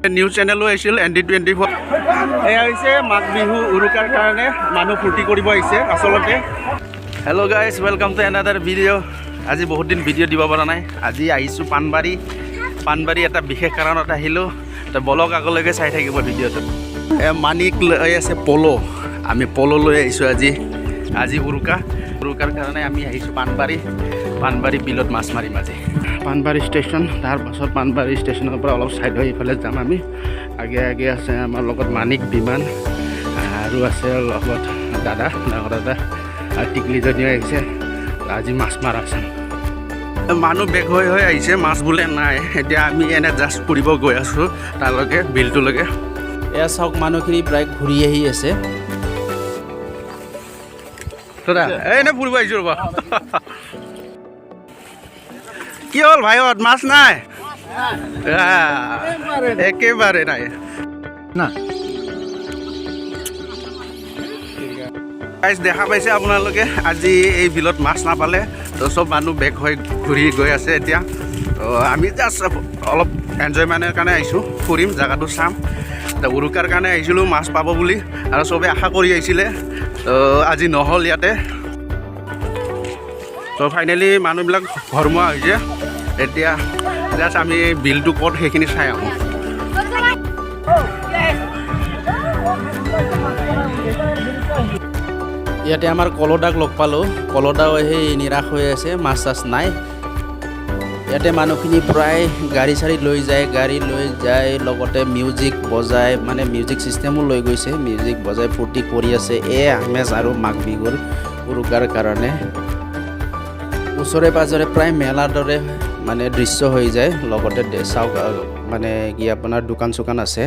news চেনেলো আহিছিল ND24 এয়া হৈছে মাঘ বিহু উৰুকাৰ কাৰণে মানুহ ফূৰ্তি কৰিব আহিছে আচলতে hello' guys welcome to another video' আজি বহুত দিন ভিডিঅ' দিব পৰা নাই আজি আহিছোঁ পাণবাৰী এটা বিশেষ কাৰণত আহিলোঁ তো বলক আগলৈকে চাই থাকিব ভিডিঅ'টো মানিক লৈ আছে পল' আমি পল' লৈ আহিছোঁ আজি উৰুকাৰ কাৰণে আমি আহিছোঁ পাণবাৰী বিলত মাছ মাৰিম আজি পাণবাৰী ষ্টেচন তাৰপাছত পাণবাৰী ষ্টেচনৰ পৰা অলপ ছাইড হৈ ইফালে যাম আমি আগে আছে আমাৰ লগত মানিক বিমান আৰু আছে লগত ডাঙৰ দাদা আৰু টিকলিজনীও আহিছে আজি মাছ মাৰা আছে মানুহ বেগ হৈ আহিছে মাছ বোলে নাই এতিয়া আমি এনে জাষ্ট ফুৰিব গৈ আছোঁ তালৈকে বিলটোলৈকে এয়া চাওক মানুহখিনি প্ৰায় ঘূৰি আহি আছে দাদা এনে ফুৰিব আহিছোঁ ৰ'বা কি হ'ল ভাইহঁত মাছ নাই একেবাৰে নাই না দেখা পাইছে আপোনালোকে আজি এই বিলত মাছ নাপালে তো চব মানুহ বেগ হৈ ঘূৰি গৈ আছে এতিয়া তো আমি জাষ্ট অলপ এনজয়মেণ্টৰ কাৰণে আহিছোঁ ফুৰিম জেগাটো চাম তো উৰুকাৰ কাৰণে আহিছিলোঁ মাছ পাব বুলি আৰু চবে আশা কৰি আহিছিলে তো আজি নহ'ল ইয়াতে তো ফাইনেলি মানুহবিলাক ঘৰমুৱা হৈছে এতিয়া জাষ্ট আমি বিলটো ক'ত সেইখিনি চাই আহোঁ ইয়াতে আমাৰ কলদাক লগ পালোঁ কলদাও সেই নিৰাশ হৈ আছে মাছ চাছ নাই ইয়াতে মানুহখিনি প্ৰায় গাড়ী চাড়ী লৈ যায় লগতে মিউজিক বজাই মানে মিউজিক ছিষ্টেমো লৈ গৈছে মিউজিক বজাই ফূৰ্তি কৰি আছে এই আমেজ আৰু মাঘ বিহুৰ উৰুকাৰ কাৰণে ওচৰে পাঁজৰে প্ৰায় মেলাৰ দৰে মানে দৃশ্য হৈ যায় লগতে চাওক মানে কি আপোনাৰ দোকান চোকান আছে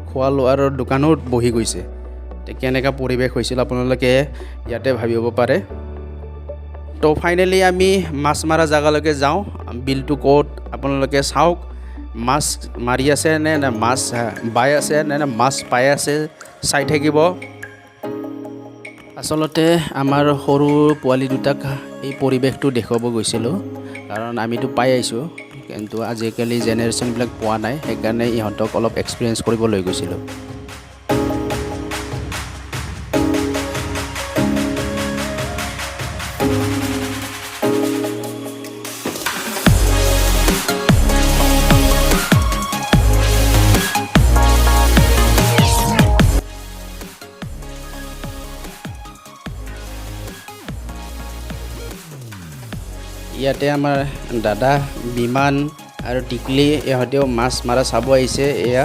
খোৱা লোৱাৰ দোকানো বহি গৈছে কেনেকুৱা পৰিৱেশ হৈছিল আপোনালোকে ইয়াতে ভাবিব পাৰে তো ফাইনেলি আমি মাছ মাৰা জেগালৈকে যাওঁ বিলটো ক'ত আপোনালোকে চাওক মাছ মাৰি আছে নে মাছ বাই আছে নে মাছ পাই আছে চাই থাকিব আচলতে আমাৰ সৰু পোৱালি দুটাক এই পৰিৱেশটো দেখুৱাব গৈছিলোঁ কাৰণ আমিতো পাই আহিছোঁ কিন্তু আজিকালি জেনেৰেশ্যনবিলাক পোৱা নাই সেইকাৰণে ইহঁতক অলপ এক্সপিৰিয়েঞ্চ কৰিব লৈ গৈছিলোঁ ইয়াতে আমাৰ দাদা বিমান আৰু টিকলি ইহঁতেও মাছ মাৰা চাব আহিছে এয়া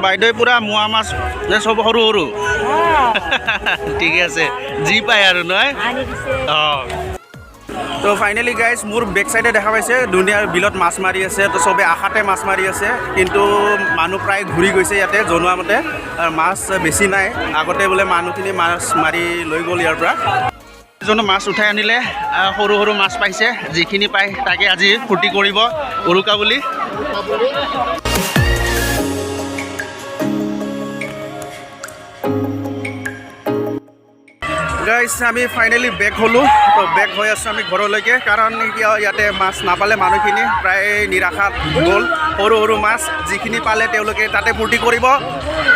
বাইদেউ পুৰা মোৱা মাছ চব সৰু ঠিকে আছে যি পায় আৰু নহয় অঁ তো ফাইনেলি গাইজ মোৰ বেক চাইডে দেখা পাইছে ধুনীয়া বিলত মাছ মাৰি আছে তো চবে আশাতে মাছ মাৰি আছে কিন্তু মানুহ প্ৰায় ঘূৰি গৈছে ইয়াতে জনোৱা মতে মাছ বেছি নাই আগতে বোলে মানুহখিনি মাছ মাৰি লৈ গ'ল ইয়াৰ পৰা এজনে মাছ উঠাই আনিলে সৰু মাছ পাইছে যিখিনি পায় তাকে আজি ফূৰ্তি কৰিব উৰুকা বুলি গাইজ আমি ফাইনেলি বেক হ'লোঁ তো বেক হৈ আছোঁ আমি ঘৰলৈকে কাৰণ ইয়াতে মাছ নাপালে মানুহখিনি প্ৰায় নিৰাশাত গ'ল সৰু মাছ যিখিনি পালে তেওঁলোকে তাতে ফূৰ্তি কৰিব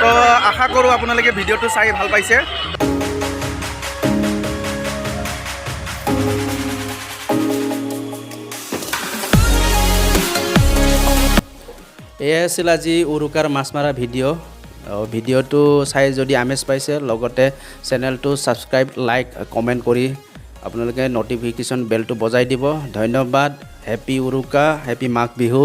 তো আশা কৰোঁ আপোনালোকে ভিডিঅ'টো চাই ভাল পাইছে এয়াই আছিল আজি উৰুকাৰ মাছ মৰা ভিডিঅ'টো চাই যদি আমেজ পাইছে লগতে চেনেলটো ছাবস্ক্ৰাইব লাইক কমেণ্ট কৰি আপোনালোকে ন'টিফিকেশ্যন বেলটো বজাই দিব ধন্যবাদ হেপী উৰুকা হেপী মাঘ বিহু